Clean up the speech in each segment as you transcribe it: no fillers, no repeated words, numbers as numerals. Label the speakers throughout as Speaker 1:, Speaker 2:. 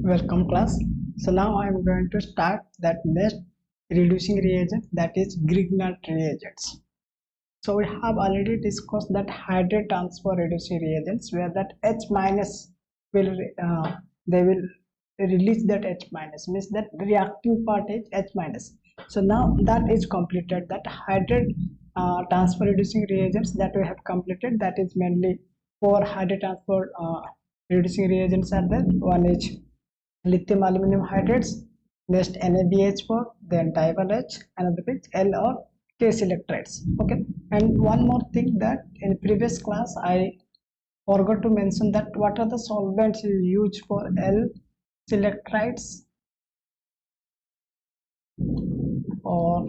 Speaker 1: Welcome class. So now I am going to start that next reducing reagent, that is Grignard reagents. So we have already discussed that hydrate transfer reducing reagents where that H minus will they will release that H minus, means that reactive part is H minus. So now that is completed, that hydrate transfer reducing reagents that we have completed, that is mainly four hydrate transfer reducing reagents are there. One is lithium aluminum hydrates, next NaBH4, then dival H, another is L or case electrolytes. Okay, and one more thing, that in previous class I forgot to mention that what are the solvents you use for L electrolytes or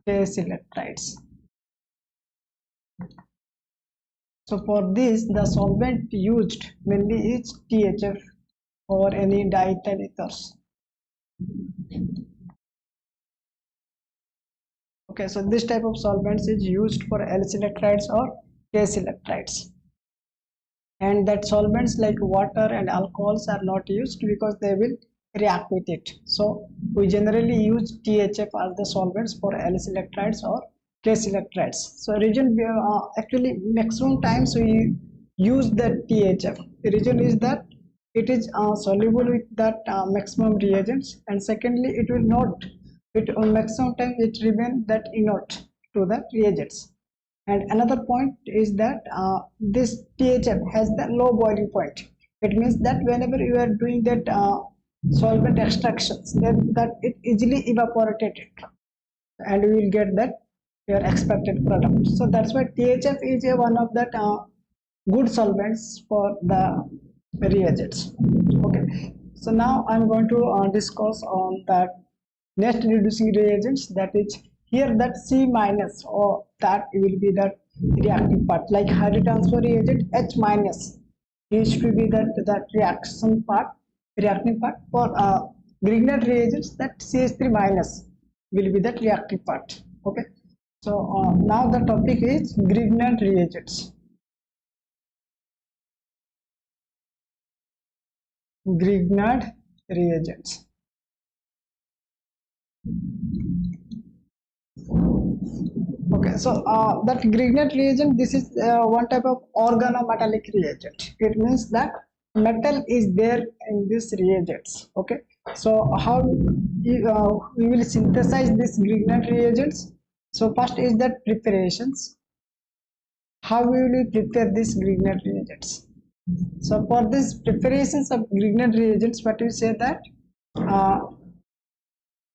Speaker 1: case electrolytes. So for this, the solvent used mainly is THF or any diethyl ethers. Okay, so this type of solvents is used for L electrolytes or case electrolytes, and that solvents like water and alcohols are not used because they will react with it. So we generally use THF as the solvents for L electrolytes or case electrolytes. So reason actually maximum times we use the THF. The reason is that it is soluble with that maximum reagents, and secondly it will not, it on maximum time it remain that inert to the reagents. And another point is that this THF has the low boiling point. It means that whenever you are doing that solvent extractions, then that it easily evaporated it, and we will get that your expected product. So that's why THF is one of that good solvents for the reagents. Okay, so now I'm going to discuss on that next reducing reagents, that is here that C minus, or that will be that reactive part, like hydrate transfer reagent H minus used to be that reaction part, reacting part. For Grignard reagents, that CH3 minus will be that reactive part. Okay, so now the topic is Grignard reagents. Grignard reagents. Okay, so that Grignard reagent, this is one type of organometallic reagent. It means that metal is there in these reagents. Okay, so how we will synthesize this Grignard reagents? So first is that preparations. How we will prepare this Grignard reagents? So for this preparations of Grignard reagents, what we say that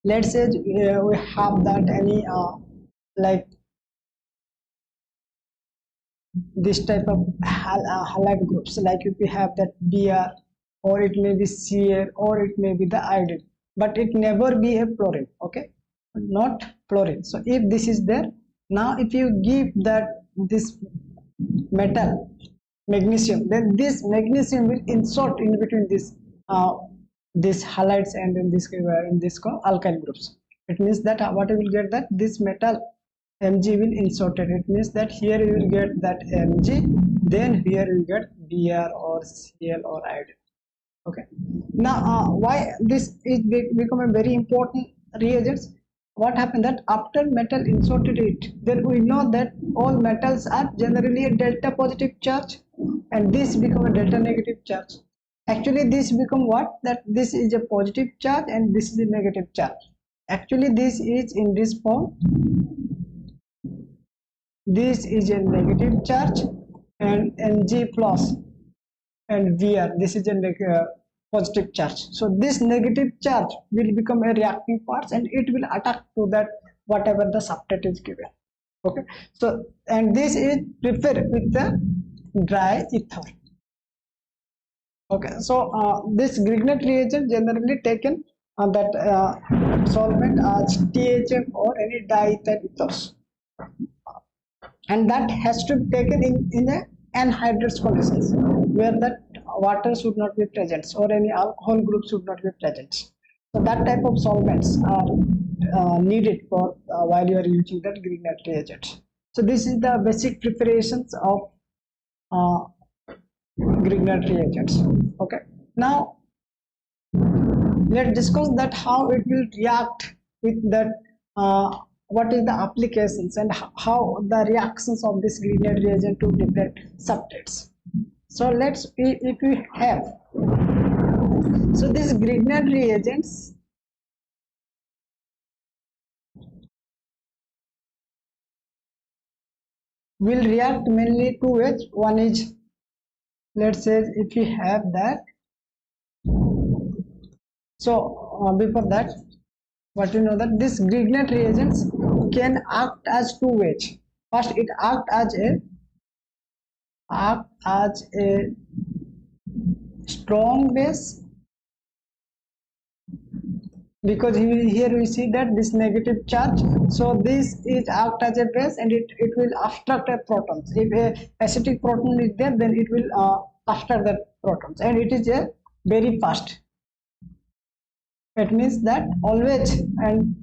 Speaker 1: let's say we have that any like this type of halide groups, like if we have that Br, or it may be Cl, or it may be the iodine, but it never be a fluorine. Okay, not fluorine. So if this is there, now if you give that this metal magnesium, then this magnesium will insert in between this halides and in this alkyl groups. It means that what you will get, that this metal Mg will inserted. It means that here you will get that Mg, then here you get Br or Cl or iodine. Okay, now why this is become a very important reagents? What happened that after metal inserted it, then we know that all metals are generally a delta positive charge, and this become a delta negative charge. Actually this become what, that this is a positive charge and this is a negative charge. Actually this is in this form, this is a negative charge, and Mg plus and Vr, this is a positive charge. So this negative charge will become a reacting part, and it will attack to that whatever the substrate is given. Okay, so and this is prepared with the dry ether. Okay, so this Grignard reagent generally taken that solvent as THF or any diethyl ethers, and that has to be taken in a anhydrous conditions where that water should not be present or any alcohol group should not be present. So that type of solvents are needed for while you are using that Grignard reagent. So this is the basic preparations of Grignard reagents. Okay, now let's discuss that how it will react with that, what is the applications and how the reactions of this Grignard reagent to different substrates. So let's, if we have, so these Grignard reagents will react mainly two ways. One is, let's say if we have that, so before that, what you know that this Grignard reagents can act as two ways. First, it act as a strong base, because here we see that this negative charge, so this is act as a base and it will obstruct a protons. If a acidic proton is there, then it will obstruct the protons, and it is a very fast. It means that always, and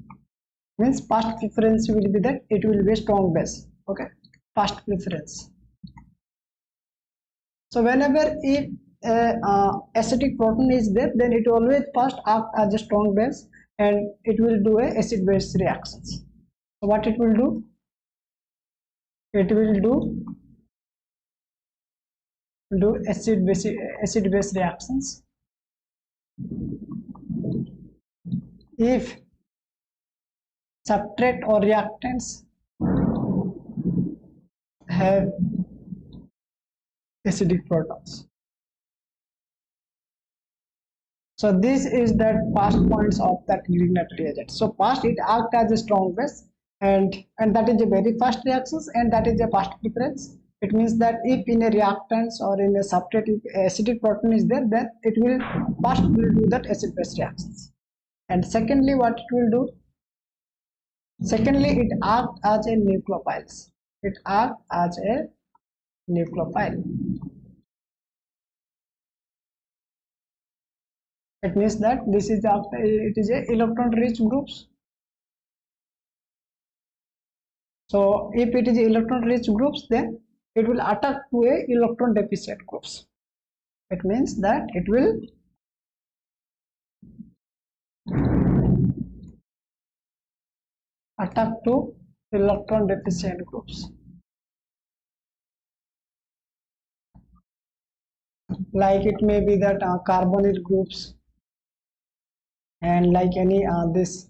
Speaker 1: means past preference will be that it will be a strong base. Okay, past preference. So whenever if acidic proton is there, then it always first act as a strong base and it will do a acid base reactions. So what it will do? It will do acid base reactions. If substrate or reactants have acidic protons. So this is that past points of that Grignard reagent. So first it acts as a strong base, and that is a very fast reactions, and that is a fast preference. It means that if in a reactants or in a substrate if acidic proton is there, then it will first will do that acid base reactions. And secondly, what it will do? Secondly, it acts as a nucleophiles. It acts as a nucleophile. It means that this is it is a electron rich groups. So if it is electron rich groups, then it will attack to a electron deficient groups. It means that it will attack to electron deficient groups. Like it may be that carbonyl groups, and like any this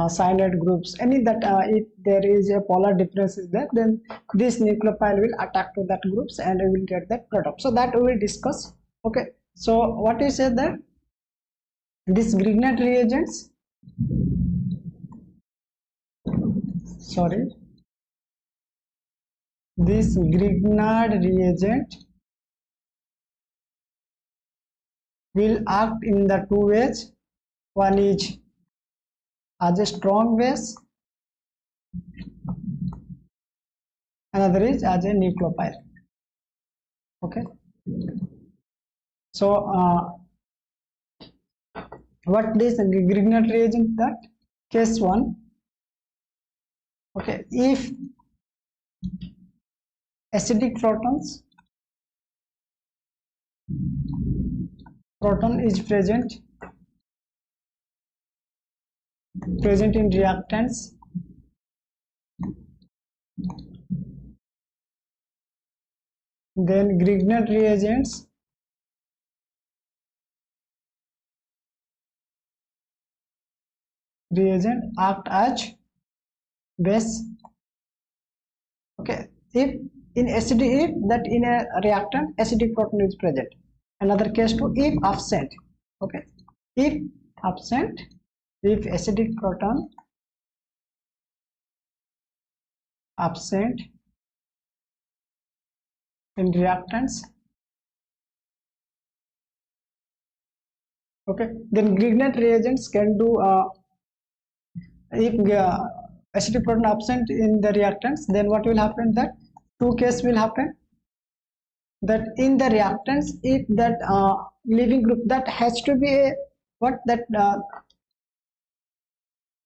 Speaker 1: cyanide groups, any that if there is a polar difference is there, then this nucleophile will attack to that groups and we will get that product. So that we will discuss. Okay, so what is said that this Grignard reagents, this Grignard reagent will act in the two ways. One is as a strong base, another is as a nucleophile. Okay, so what this Grignard reagent, that case 1. Okay, if acidic proton is present in reactants, then Grignard reagent act as base. Okay, if in acidic, if that in a reactant acidic proton is present. Another case 2, if absent. Okay, if absent, if acidic proton absent in reactants, okay, then Grignard reagents can do if acidic proton absent in the reactants, then what will happen? That two cases will happen. That in the reactants, if that leaving group, that has to be a what, that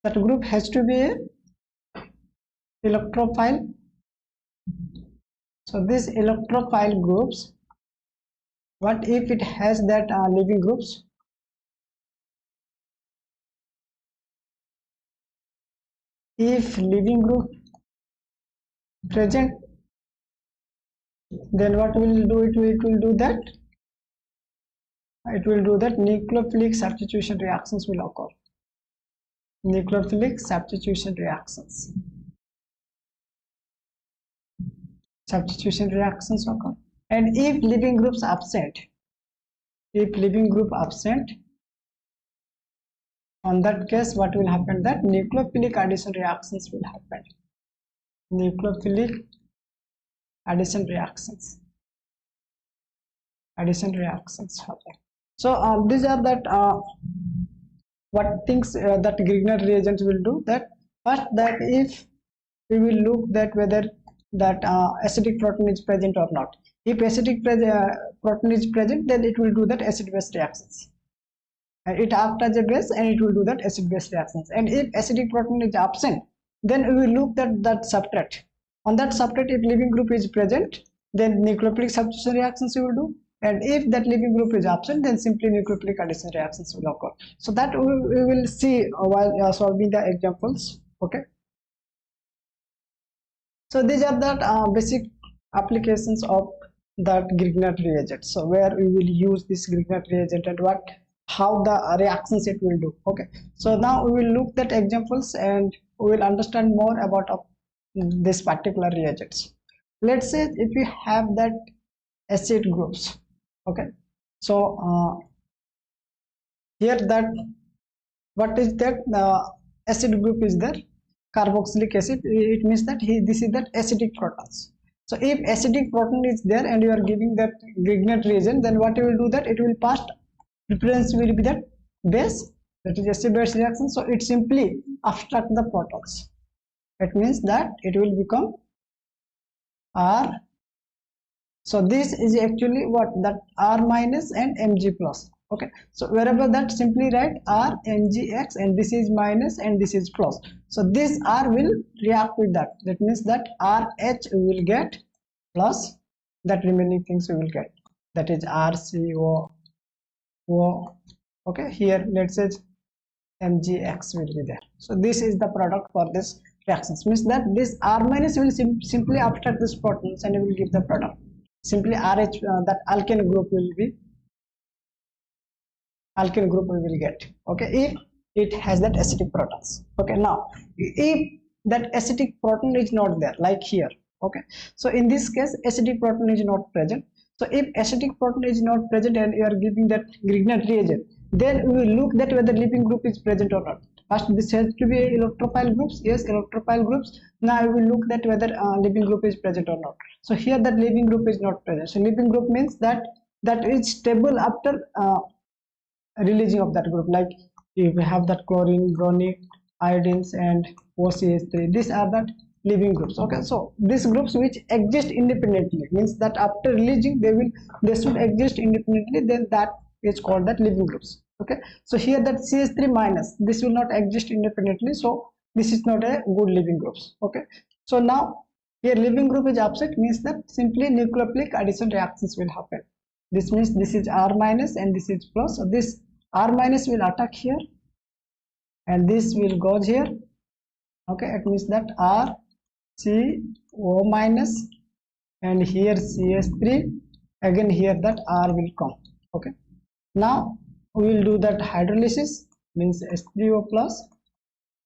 Speaker 1: that group has to be a electrophile. So these electrophile groups, what if it has that leaving groups? if living group present, then what will do, it will do that nucleophilic substitution reactions will occur. Nucleophilic substitution reactions occur. And if living groups absent, on that case what will happen, that nucleophilic addition reactions will happen. Nucleophilic addition reactions happen. So these are that what things that Grignard reagents will do. That first, that if we will look that whether that acidic protein is present or not. If acidic protein is present, then it will do that acid-base reactions. And it acts as a base and it will do that acid-base reactions. And if acidic protein is absent, then we will look at that substrate. On that substrate, if living group is present, then nucleophilic substitution reactions we will do. And if that living group is absent, then simply nucleophilic addition reactions will occur. So that we will see while solving the examples. Okay. So these are the basic applications of that Grignard reagent. So where we will use this Grignard reagent and how the reactions it will do. Okay. So now we will look at examples and we will understand more about this particular reagents. Let's say if we have that acid groups. Okay. So here that what is that acid group is there, carboxylic acid. It means that this is that acidic protons. So if acidic proton is there and you are giving that Grignard reagent, then what you will do, that it will pass preference will be that base, that is acid base reaction. So it simply abstract the protons. It means that it will become R. So this is actually what, that R minus and Mg plus. Okay, so wherever that simply write R Mgx, and this is minus and this is plus. So this R will react with that. That means that RH we will get plus that remaining things we will get. That is RCO. Okay, here let's say Mgx will be there. So this is the product for this reactions. Means that this R minus will simply abstract this protons and it will give the product. Simply RH, that alkane group will be. Alkane group we will get. Okay, if it has that acidic protons. Okay, now if that acidic proton is not there, like here. Okay, so in this case acidic proton is not present. So if acidic proton is not present and you are giving that Grignard reagent, then we will look that whether living group is present or not. First, this has to be electrophile groups. Yes, electrophile groups. Now we will look that whether living group is present or not. So here that living group is not present. So living group means that is stable after releasing of that group. Like if we have that chlorine, bromine, iodines, and OCH3. These are that living groups. Okay, so these groups which exist independently means that after releasing they should exist independently. Then that is called that living groups. Okay, so here that CH3 minus, this will not exist independently, so this is not a good living groups. Okay, so now here living group is absent, means that simply nucleophilic addition reactions will happen. This means this is R minus and this is plus. So this R minus will attack here and this will go here. Okay, it means that R CO minus and here CH3, again here that R will come. Okay, now we will do that hydrolysis, means H3O plus.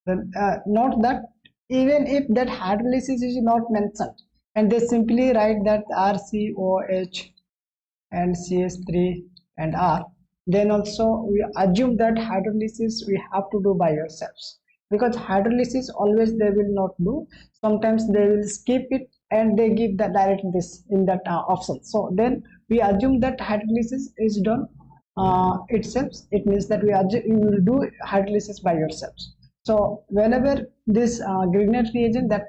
Speaker 1: Then note that even if that hydrolysis is not mentioned and they simply write that RCOH and CH3 and R, then also we assume that hydrolysis we have to do by yourselves, because hydrolysis always they will not do. Sometimes they will skip it and they give the direct this in that option. So then we assume that hydrolysis is done itself. It means that you will do hydrolysis by yourselves. So whenever this Grignard reagent that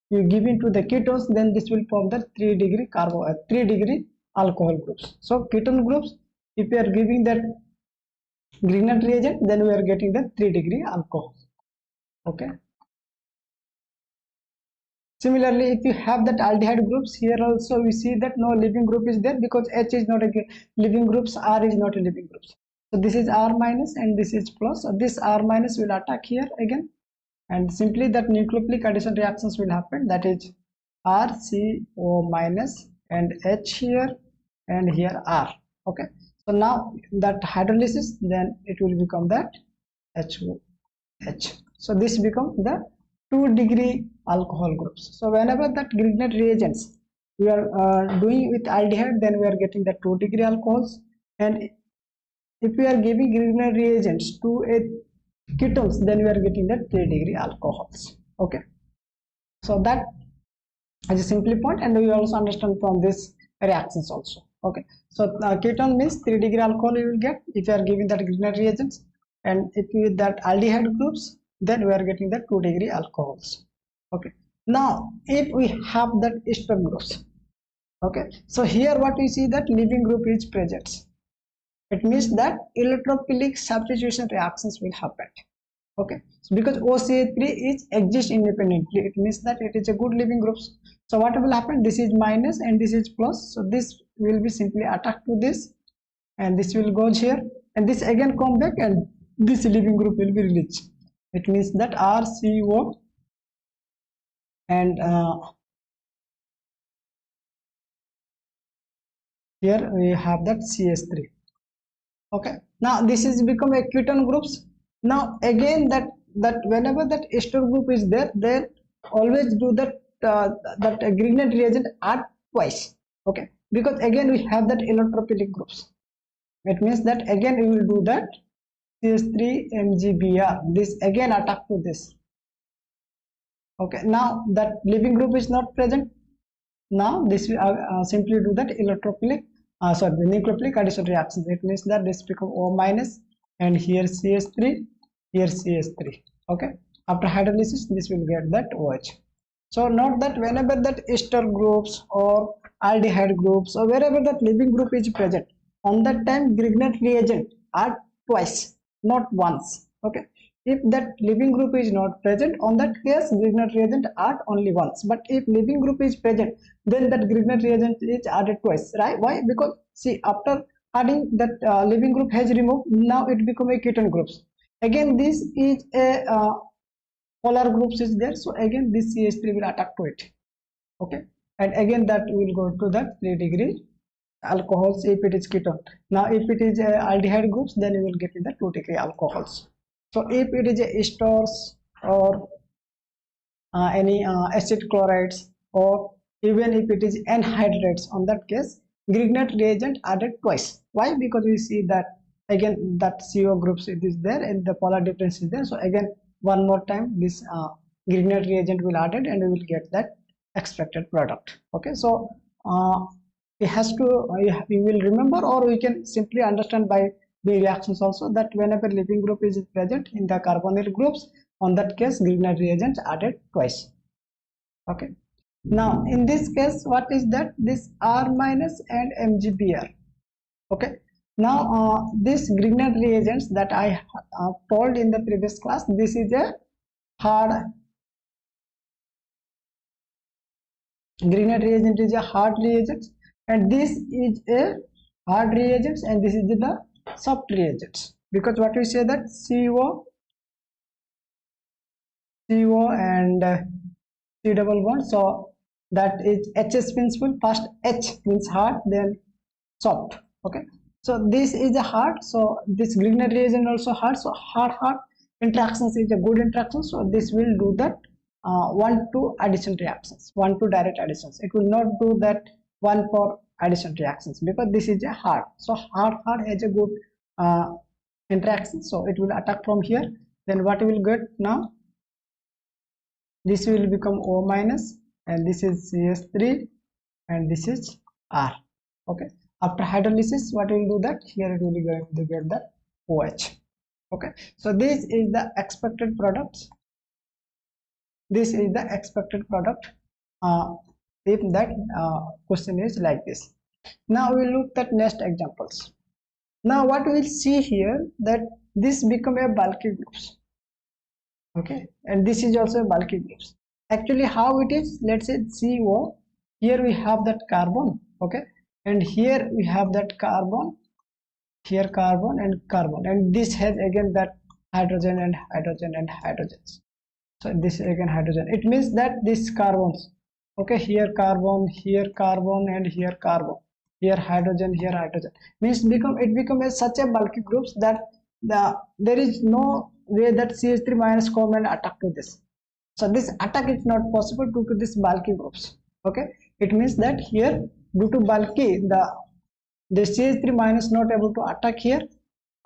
Speaker 1: you give into the ketones, then this will form the 3 degree alcohol groups. So ketone groups, if you are giving that Grignard reagent, then we are getting the 3 degree alcohol. Okay. Similarly, if you have that aldehyde groups, here also we see that no living group is there because H is not a living groups, R is not a living groups. So this is R minus and this is plus. So this R minus will attack here again and simply that nucleophilic addition reactions will happen, that is RCO minus and H here and here R. Okay, so now that hydrolysis, then it will become that HOH. So this become the 2-degree alcohol groups. So whenever that Grignard reagents we are doing with aldehyde, then we are getting the 2-degree alcohols, and if we are giving Grignard reagents to a ketones, then we are getting the 3-degree alcohols. Okay, so that is a simple point, and we also understand from this reactions also. Okay, so ketone means 3-degree alcohol you will get if you are giving that Grignard reagents, and if with that aldehyde groups, then we are getting the 2-degree alcohols. Okay, now if we have that ester groups, okay, so here what we see that leaving group is present. It means that electrophilic substitution reactions will happen. Okay, so because OCH3 is exists independently, it means that it is a good leaving groups. So what will happen, this is minus and this is plus, so this will be simply attached to this, and this will go here, and this again come back, and this leaving group will be released. It means that RCO and here we have that CH3. Okay, now this is become a ketone groups. Now again that whenever that ester group is there, they always do that that Grignard reagent add twice. Okay, because again we have that electrophilic groups. It means that again we will do that CH3 MgBr. This again attack to this. Okay, now that leaving group is not present. Now this will simply do that electrophilic. The nucleophilic addition reaction. It means that this become O minus, and here CH3, here CH3. Okay, after hydrolysis, this will get that OH. So note that whenever that ester groups or aldehyde groups or wherever that leaving group is present, on that time Grignard reagent add twice, not once. Okay, if that leaving group is not present, on that case Grignard reagent add only once. But if leaving group is present, then that Grignard reagent is added twice, right? Why? Because see, after adding that leaving group has removed, now it become a ketone groups. Again this is a polar groups is there, so again this CH3 will attack to it. Okay, and again that will go to that 3-degree alcohols if it is ketone. Now if it is aldehyde groups, then you will get in the 2-degree alcohols. So if it is esters or any acid chlorides, or even if it is anhydrates, on that case Grignard reagent added twice. Why? Because we see that again that CO groups it is there and the polar difference is there. So again one more time this Grignard reagent will added, and we will get that expected product. Okay, so it has to you will remember, or we can simply understand by the reactions also, that whenever leaving group is present in the carbonyl groups, on that case Grignard reagent added twice. Okay, now in this case what is that, this R minus and MgBr. Okay, now this Grignard reagents that I told in the previous class, this is a hard Grignard reagent is a hard reagent, and this is a hard reagents, and this is the soft reagents. Because what we say that CO and C double bond, so that is HS means full, first H means hard, then soft. Okay, so this is a hard, so this Grignard reagent also hard, so hard interactions is a good interaction, so this will do that 1-2 addition reactions, 1-2 direct additions. It will not do that 1-4 addition reactions, because this is a hard, so hard has a good interaction, so it will attack from here. Then what we will get now, this will become O minus, and this is CS3, and this is R. Okay, after hydrolysis what we will do that, here it will be going to get the OH. Okay, so this is the expected products. This is the expected product if that question is like this. Now we look at next examples. Now what we will see here, that this become a bulky groups. Okay, and this is also a bulky groups. Actually how it is, let's say CO, here we have that carbon, okay, and here we have that carbon, here carbon and carbon, and this has again that hydrogen and hydrogen and hydrogens. So this is again hydrogen. It means that these carbons, okay, here carbon, and here carbon, here hydrogen, means become as such a bulky groups that there is no way that CH3 minus come and attack to this. So this attack is not possible due to this bulky groups. Okay, it means that here due to bulky the CH3 minus not able to attack here,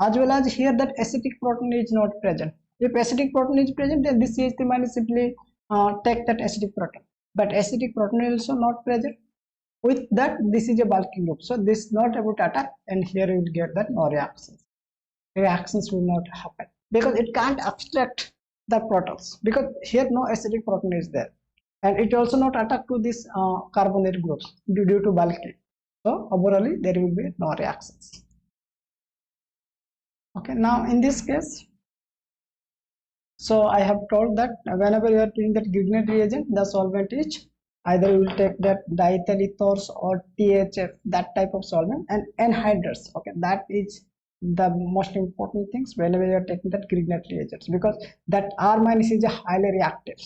Speaker 1: as well as here that acidic proton is not present. If acidic proton is present, then this CH3 minus simply take that acidic proton. But acidic proton is also not present. With that, this is a bulky group. So this is not able to attack, and here you will get that no reactions. Reactions will not happen because it can't abstract the protons, because here no acidic proton is there, and it also not attack to this carbonate groups due to bulky. So overall there will be no reactions. Okay, now in this case, so I have told that whenever you are doing that Grignard reagent, the solvent is either you will take that diethyl ethers or THF, that type of solvent, and anhydrous. Okay, that is the most important things whenever you are taking that Grignard reagents, because that R minus is a highly reactive.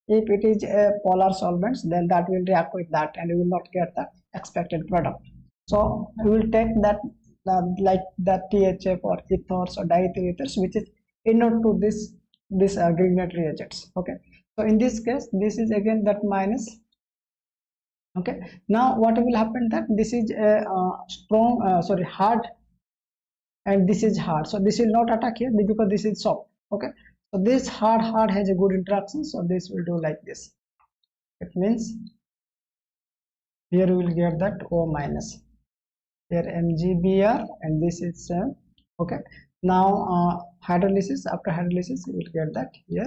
Speaker 1: If it is a polar solvents, then that will react with that and you will not get the expected product. So you will take that like the THF or ethers or diethyl ethers, which is inert to this Grignard reagents. Okay, so in this case, this is again that minus. Okay, now what will happen, that this is a strong hard, and this is hard, so this will not attack here because this is soft. Okay, so this hard has a good interaction, so this will do like this. It means here we will get that O minus, here MgBr, and this is same. Okay, now hydrolysis, after hydrolysis you will get that here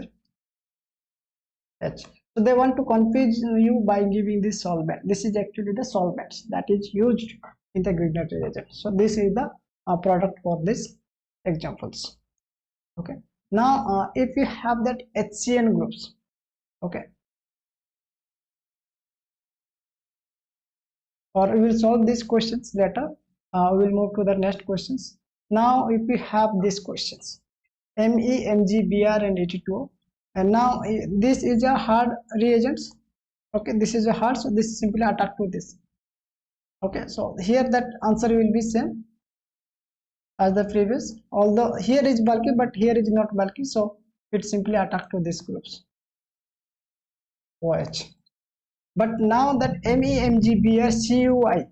Speaker 1: H. So they want to confuse you by giving this solvent. This is actually the solvents that is used in the Grignard reagent. So this is the product for this examples. Okay, now if you have that HCN groups, okay, or we will solve these questions later. We will move to the next questions. Now if we have these questions, Me, Mg, Br and Et2O, and now this is a hard reagents. Okay, this is a hard, so this simply attack to this. Okay, so here that answer will be same as the previous, although here is bulky but here is not bulky, so it simply attack to these groups OH. But now that MEMGBr CUI,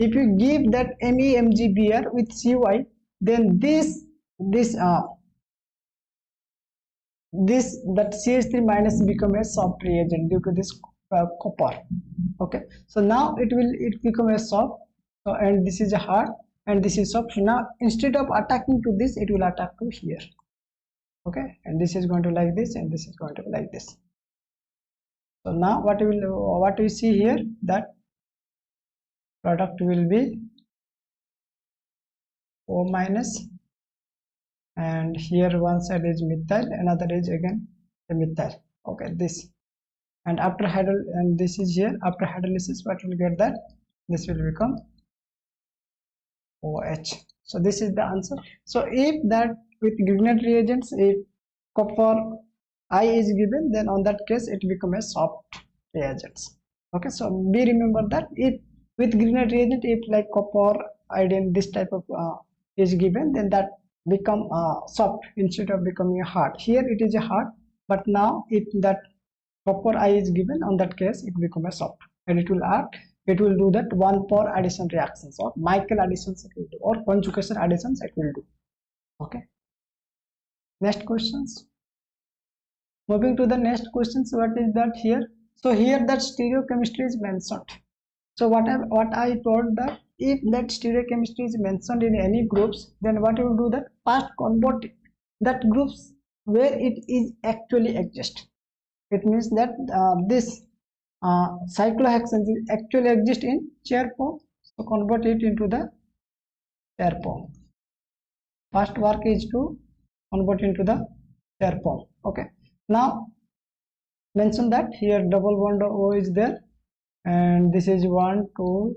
Speaker 1: if you give that MEMGBr with CUI, then this that CH3 minus become a soft reagent due to this copper. Okay, so now it become a soft, so, and this is a hard and this is soft. Now instead of attacking to this, it will attack to here. Okay, and this is going to like this and this is going to be like this. So now what we see here, that product will be O minus, and here one side is methyl, another is again a methyl. Okay, this, and after and this is here, after hydrolysis what will get, that this will become OH. So this is the answer. So if that with Grignard reagents, if copper I is given, then on that case it becomes a soft reagents. Okay, so be remember that if with Grignard reagent, if like copper, iodine, this type of is given, then that become soft instead of becoming a hard. Here it is a hard, but now if that copper I is given, on that case it becomes a soft, and it will act, it will do that 1-pore addition reactions, or Michael additions it will do, or conjugation additions it will do. Okay, next questions. Moving to the next questions, what is that here? So here that stereochemistry is mentioned. So what I told, that if that stereochemistry is mentioned in any groups, then what you will do, that first convert that groups where it is actually exist. It means that this cyclohexane actually exist in chair form, so convert it into the chair form. First work is to convert into the chair form. Okay, now mention that here double bond O is there, and this is 1, 2,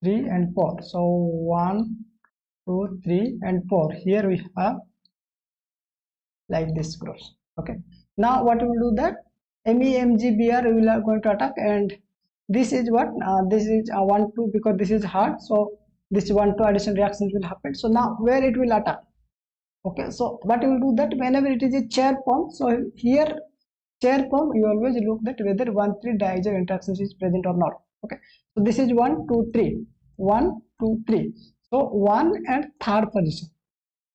Speaker 1: 3 and 4. So 1, 2, 3 and 4. Here we have like this groups. Okay, Now what we will do that MEMGBr we are going to attack, and this is what this is 1 2 because this is hard, so this 1 2 addition reactions will happen. So now where it will attack? Okay, so what you will do that whenever it is a chair form, so here chair form you always look that whether 1 3 diagonal interactions is present or not. Okay, so this is 1 2 3 1 2 3, so 1 and third position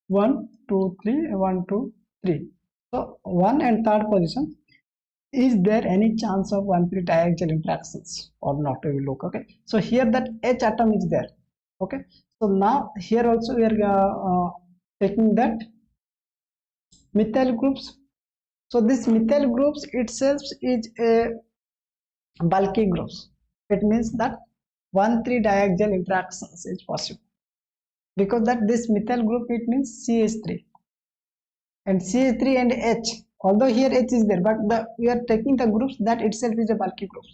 Speaker 1: 1 2 3 1 2 3, so 1 and third position, is there any chance of 1 3 diagonal interactions or not? We will look. Okay, so here that H atom is there. Okay, so now here also we are taking that methyl groups. So this methyl groups itself is a bulky groups. It means that 1 3 diagonal interactions is possible, because that this methyl group it means CH3, and CH3 and H, although here H is there, but we are taking the groups that itself is a bulky group,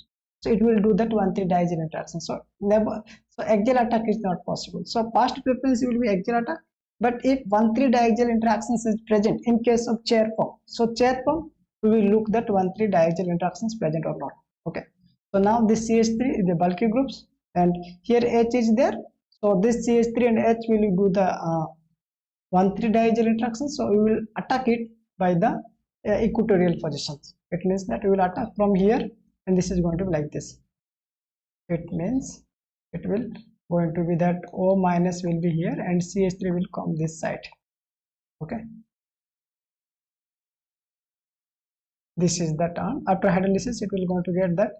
Speaker 1: so it will do that 1 3 diagonal interaction. So never, so axial attack is not possible. So past preference will be axial attack, but if 1 3 diagonal interactions is present in case of chair form, so chair form we will look that 1 3 diagonal interactions present or not. Okay, so now this CH3 is the bulky groups, and here H is there, so this CH3 and H will do the 1 3 diagonal interactions, so we will attack it by the equatorial positions. It means that we will attack from here, and this is going to be like this. It means it will going to be that O minus will be here and CH3 will come this side. Okay, this is the term. After hydrolysis it will going to get that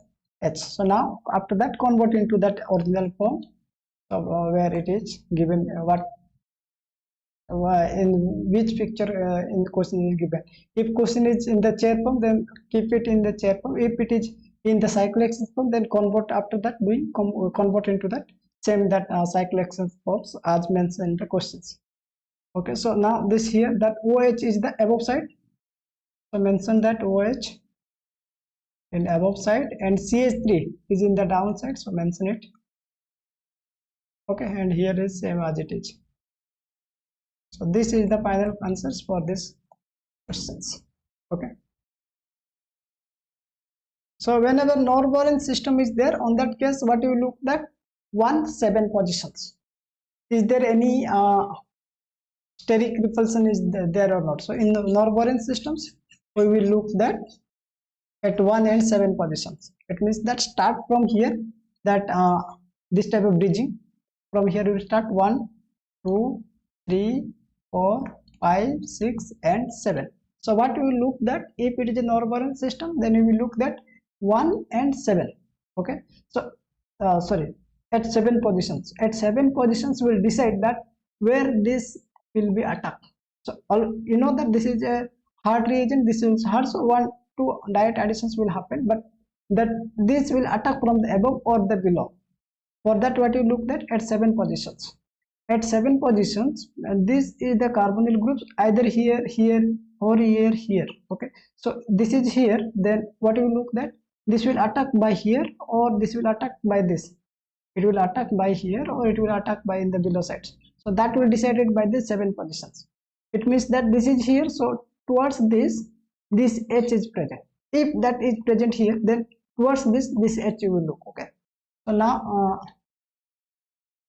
Speaker 1: H. So now after that convert into that original form, so where it is given what in which picture in the question is given. If question is in the chair form, then keep it in the chair form. If it is in the cyclohexane form, then convert after that doing convert into that same that cyclohexane forms as mentioned in the questions. Okay, so now this here that OH is the above side, so mention that OH in above side, and CH3 is in the down side, so mention it. Okay, and here is same as it is. So this is the final answers for this questions. Okay, so whenever Norborn system is there, on that case what you look that 1 7 positions, is there any steric repulsion is there or not? So in the Norborn systems we will look that at 1 and 7 positions. It means that start from here, that this type of bridging from here we will start 1 2 3 4 5 6 and 7. So what we will look that if it is a Norborn system, then we will look that 1 and 7. Okay, so sorry, at 7 positions, at 7 positions will decide that where this will be attacked. So you know that this is a hard reagent, this is hard, so 1 2 direct additions will happen, but that this will attack from the above or the below. For that what you look that at 7 positions, at 7 positions, and this is the carbonyl groups either here here or here here. Okay, so this is here, then what you look that this will attack by here or this will attack by this. It will attack by here or it will attack by in the below sides. So that will decided by the 7 positions. It means that this is here, so towards this H is present. If that is present here, then towards this H you will look. Okay, so now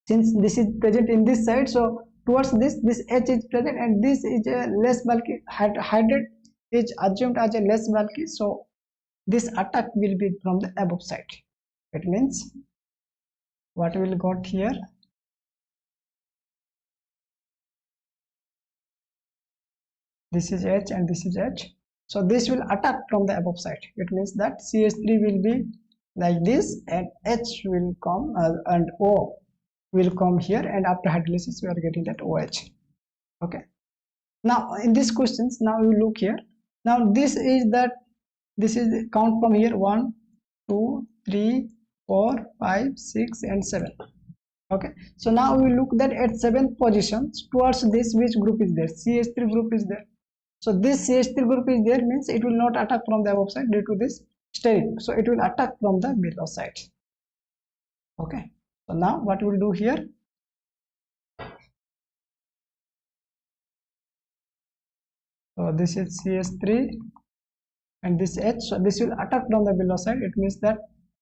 Speaker 1: since this is present in this side, so towards this H is present, and this is a less bulky, hydride is assumed as a less bulky, so this attack will be from the above side. It means what will got here, this is H and this is H, so this will attack from the above side. It means that CH3 will be like this and H will come and O will come here, and after hydrolysis we are getting that OH. Okay, now in these questions, now you look here, now this is that this is count from here 1 2 3 4 5 6 and 7. Okay, so now we look that at 7 positions towards this which group is there, CH3 group is there. So this CH3 group is there means it will not attack from the above side due to this steric, so it will attack from the below side. Okay, so now what we will do here, so this is CH3 and this H, so this will attack from the below side. It means that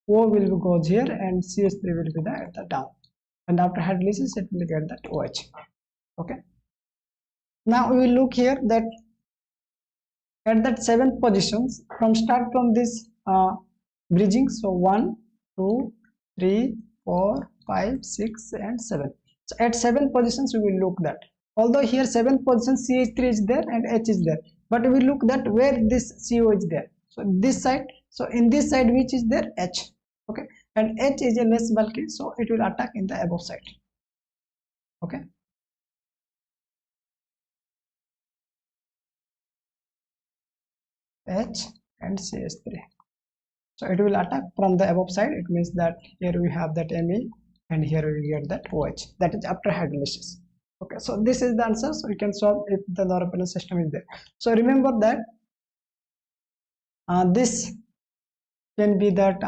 Speaker 1: O will go here and CH3 will be at the down, and after hydrolysis it will get that OH. Okay, now we will look here that at that 7 positions from this bridging. So 1, 2, 3, 4, 5, 6 and 7. So at 7 positions we will look that, although here 7 positions CH3 is there and H is there, but we will look that where this CO is there. So this side, so in this side which is there, H. Okay, and H is a less bulky, so it will attack in the above side. Okay, H and CH3, so it will attack from the above side. It means that here we have that Me and here we get that OH, that is after hydrolysis. Okay, so this is the answer. So we can solve if the norepinephrine system is there. So remember that this can be that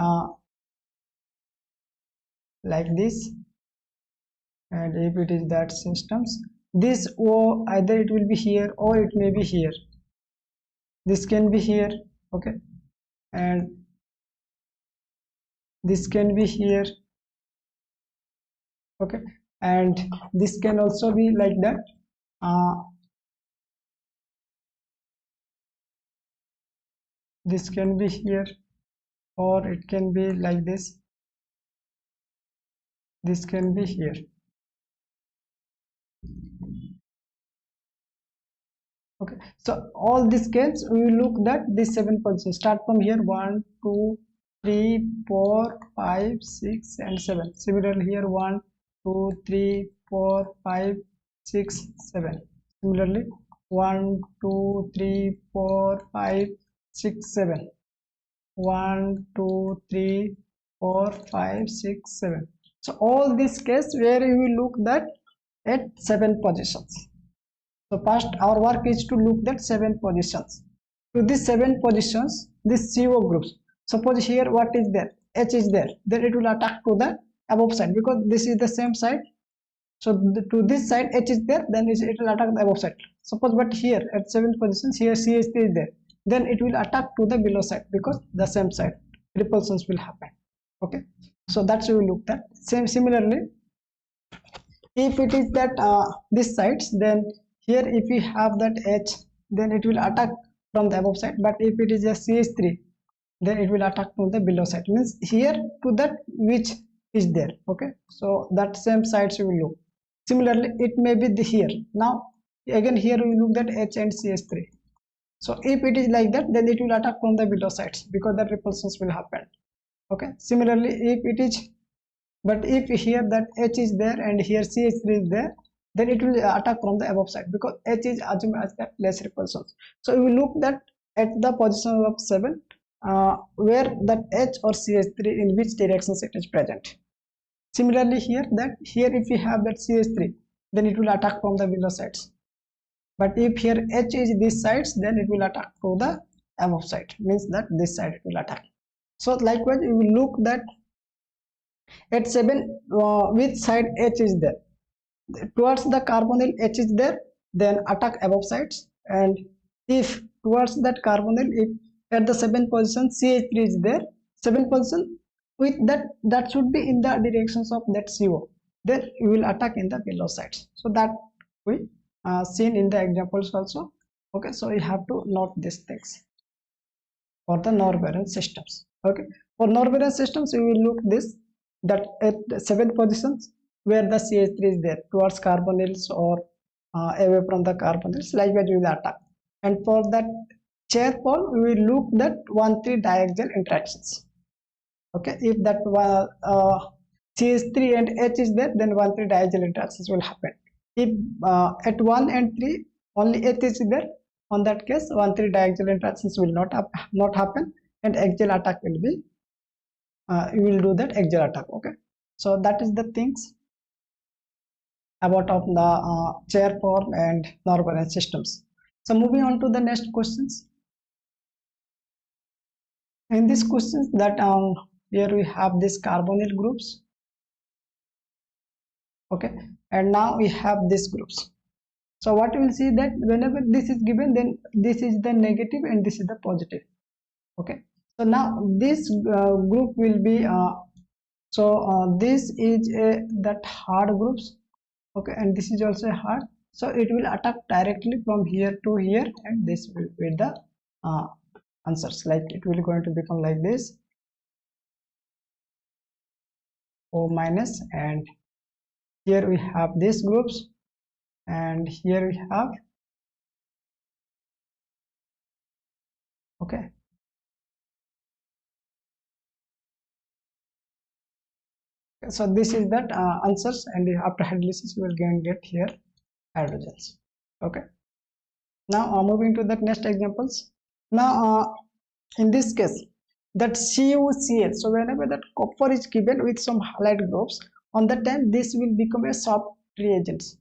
Speaker 1: like this, and if it is that systems, this O either it will be here or it may be here. This can be here, okay, and this can be here, okay, and this can also be like that. This can be here, or it can be like this. This can be here. Okay, so all these cases we will look that this 7 positions start from here, 1, 2, 3, 4, 5, 6 and 7. Similarly here 1, 2, 3, 4, 5, 6, 7. Similarly 1, 2, 3, 4, 5, 6, 7. 1, 2, 3, 4, 5, 6, 7. So all these cases where you will look that at 7 positions. So first our work is to look at 7 positions. To these 7 positions, these CO groups, suppose here what is there, H is there, then it will attack to the above side because this is the same side. So to this side H is there, then it will attack the above side. Suppose but here at 7 positions, here CH3 is there, then it will attack to the below side because the same side repulsions will happen. Okay, so that's we will look at. Similarly, if it is that this sides, then here if we have that H, then it will attack from the above side, but if it is a CH3, then it will attack from the below side, means here to that which is there. Okay, so that same sides we will look. Similarly, it may be here. Now again here we look at H and CH3. So if it is like that, then it will attack from the below sides because the repulsions will happen. Okay, similarly if it is, but if here that H is there and here CH3 is there, then it will attack from the above side because H is assumed as the less repulsions. So we will look that at the position of 7 where that H or CH3 in which directions it is present. Similarly here if we have that CH3, then it will attack from the below sides, but if here H is this sides, then it will attack to the above side, means that this side it will attack. So likewise we will look that at 7 which side H is there, towards the carbonyl H is there, then attack above sides, and if towards that carbonyl, if at the 7 position CH3 is there, 7 position with that should be in the directions of that CO, then you will attack in the below sides. So that we seen in the examples also. Okay, so you have to note these things for the norepinephrine systems. Okay, for norepinephrine systems we will look this, that at 7 positions where the CH3 is there towards carbonyls or away from the carbonyls, likewise we will attack. And for that chair pole we will look that 1,3 diaxial interactions. Okay, if that CH3 and H is there, then 1,3 diaxial interactions will happen. If at 1 and 3 only H is there, on that case 1,3 diaxial interactions will not happen, and axial attack will be you will do that axial attack. Okay, so that is the things about of the chair form and norepinephrine systems. So moving on to the next questions. In these questions that here we have this carbonyl groups. Okay, and now we have these groups. So what we will see that whenever this is given, then this is the negative and this is the positive. Okay, so now this group will be this is a that hard groups. Okay, and this is also hard, so it will attack directly from here to here, and this will be the uh, answers. Like it will going to become like this, O minus, and here we have these groups, and here we have, okay, so this is that answers, and after hydrolysis you will get here hydrogens. Okay, now moving to the next examples. Now in this case, that CuCl, so whenever that copper is given with some halide groups, on that time this will become a soft reagents.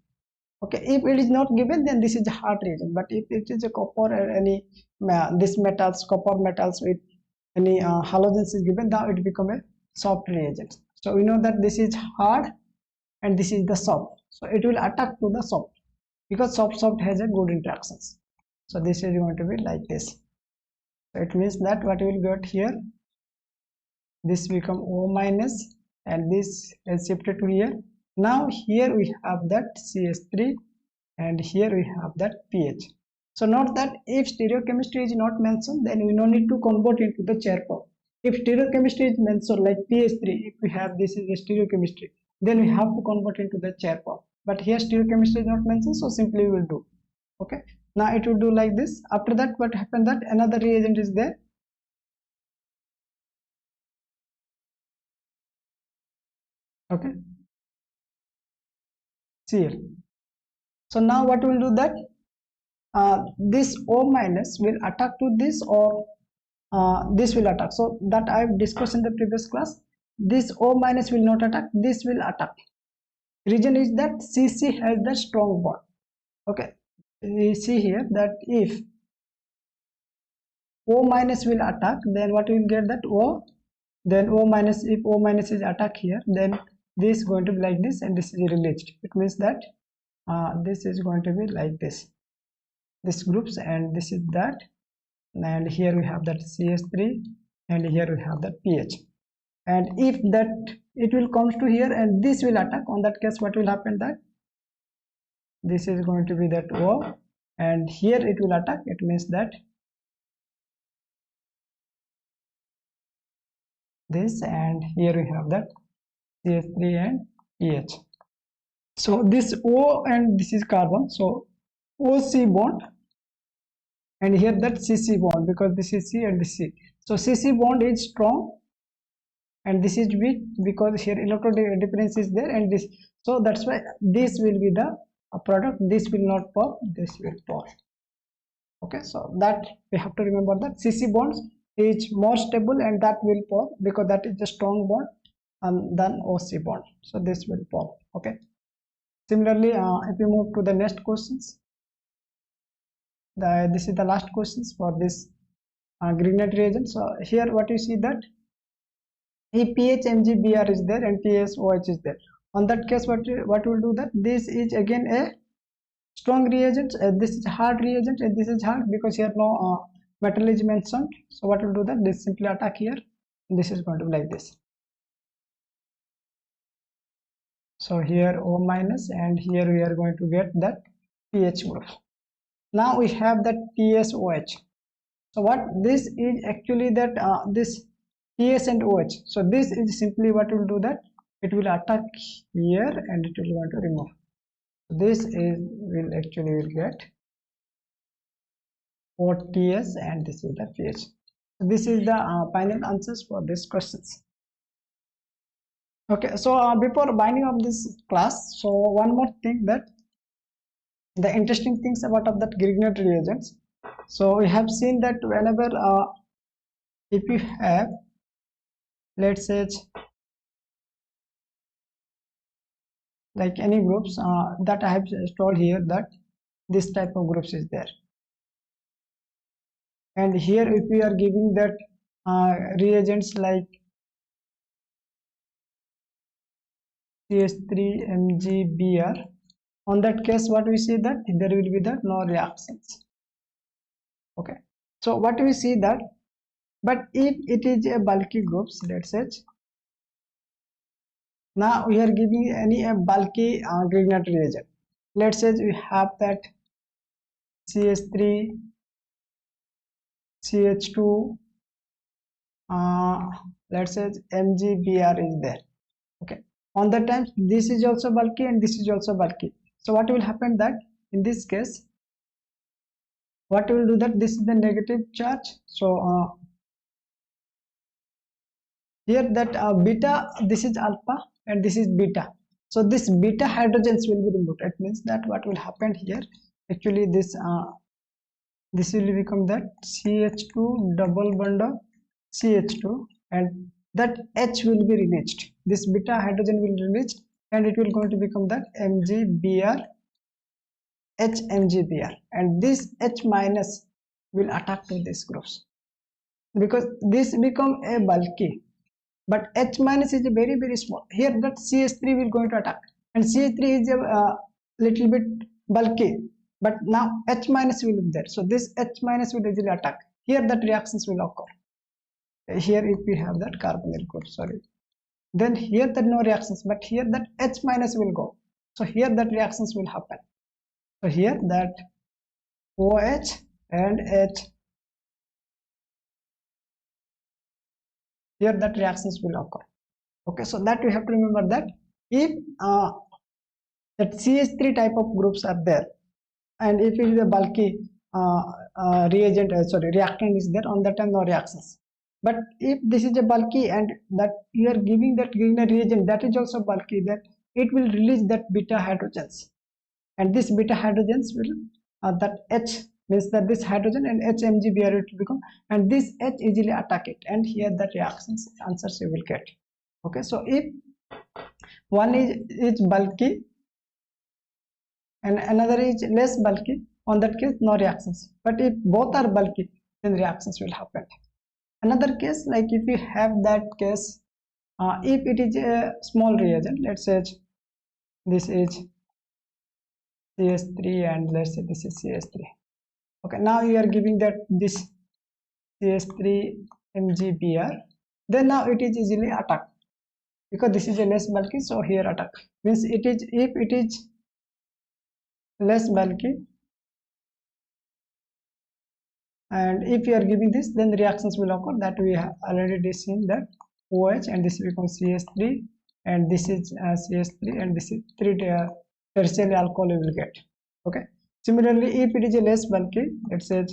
Speaker 1: Okay, if it is not given, then this is a hard reagent. But if it is a copper or any this metals, copper metals with any halogens is given, now it become a soft reagent. So we know that this is hard and this is the soft, so it will attack to the soft, because soft has a good interactions. So this is going to be like this. So it means that what we will get here, this become O minus, and this is shifted to here. Now here we have that CH3, and here we have that pH. So note that if stereochemistry is not mentioned, then we no need to convert into the chair form. If stereochemistry is mentioned, like pH3, if we have this is a stereochemistry, then we have to convert into the chair form. But here stereochemistry is not mentioned, so simply we will do. Okay, now it will do like this. After that, what happened, that another reagent is there. Okay, Cl. So now what will do that, this O minus will attack to this, or this will attack. So that I have discussed in the previous class. This O minus will not attack, this will attack. Reason is that Cc has the strong bond. Okay, we see here that if O minus will attack, then what we will get, that O, then O minus, if O minus is attack here, then this is going to be like this, and this is released. It means that this is going to be like this groups, and this is that, and here we have that CH3, and here we have that pH. And if that it will comes to here and this will attack, on that case what will happen, that this is going to be that O, and here it will attack. It means that this, and here we have that CH3 and pH. So this O and this is carbon, so OC bond, and here that CC bond, because this is C and this C. So CC bond is strong and this is weak, because here electron difference is there, and this, so that's why this will be the product. This will not pop, this will pop. Okay, so that we have to remember that CC bonds is more stable, and that will pop because that is a strong bond than OC bond. So this will pop. Okay, similarly if we move to the next questions, this is the last questions for this Grignard reagent. So here what you see, that if pH MgBr is there and PSOH is there, on that case what will do, that this is again a strong reagent, this is hard reagent, and this is hard because here no metal is mentioned. So what will do, that this simply attack here, and this is going to be like this. So here O minus, and here we are going to get that pH group. Now we have that PSOH. So what this is actually, that this PS and OH. So this is simply what will do, that it will attack here and it will want to remove. So this is will actually get OTS, and this is the pH. So this is the final answers for these questions. Okay, so before binding of this class, so one more thing, that the interesting things about of that Grignard reagents. So we have seen that whenever if you have, let's say, like any groups that I have told here, that this type of groups is there, and here if we are giving that reagents like CH3 MgBr, on that case what we see, that there will be the no reactions. Okay, so what we see, that But if it is a bulky groups, let's say now we are giving any a bulky Grignard reagent. Let's say we have that CH3, CH2, let's say MgBr is there. Okay, on the time this is also bulky and this is also bulky. So what will happen that in this case, what will do that this is the negative charge. So here that beta, this is alpha and this is beta. So this beta hydrogens will be removed. It means that what will happen here, actually this will become that CH2 double bond of CH2, and that H will be released. This beta hydrogen will be released and it will going to become that MgBr, HMgBr, and this H minus will attack to these groups because this become a bulky, but H minus is a very very small. Here that CH3 will going to attack, and CH3 is a little bit bulky, but now H minus will be there. So this H minus will easily attack. Here that reactions will occur. Here if we have that carbonyl group, sorry, then here that no reactions, but here that H minus will go. So here that reactions will happen. So here that OH and H, here that reactions will occur. Okay, so that we have to remember that if that CH3 type of groups are there, and if it is a bulky reactant is there, on that time no reactions. But if this is a bulky and that you are giving that Grignard reagent that is also bulky, that it will release that beta hydrogens, and this beta hydrogens will that H means that this hydrogen and HMgBr it will become, and this H easily attack it, and here the reactions answers you will get. Okay, so if one is bulky and another is less bulky, on that case no reactions. But if both are bulky, then reactions will happen. Another case, like if you have that case, if it is a small reagent, let's say this is CH3 and let's say this is CH3. Okay, now you are giving that this CH3 MgBr, then now it is easily attacked because this is a less bulky. So here attack means it is, if it is less bulky and if you are giving this, then the reactions will occur. That we have already seen that OH and this becomes CH3 and this is CH3 and this is 3 tertiary alcohol you will get. Okay, similarly if it is a less bulky, let's say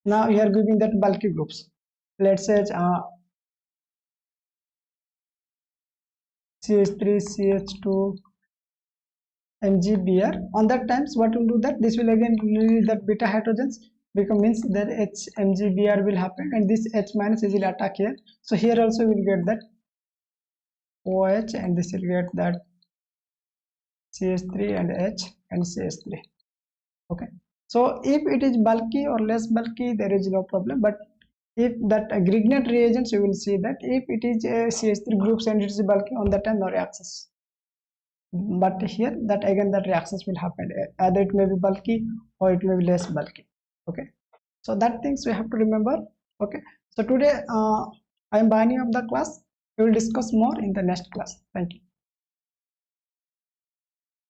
Speaker 1: now you are giving that bulky groups, let's say CH3 CH2 MgBr, on that times what will do that this will again release that beta hydrogens, become means that HMgBr will happen and this H minus easily attack here. So here also we will get that OH and this will get that CH3 and H and CH3. Okay, so if it is bulky or less bulky there is no problem, but if that Grignard reagents you will see that if it is a CH3 groups and it is bulky, on that time no reactions. But here that again that reactions will happen, either it may be bulky or it may be less bulky. Okay, so that things we have to remember. Okay, so today I am binding up the class. We will discuss more in the next class. Thank you.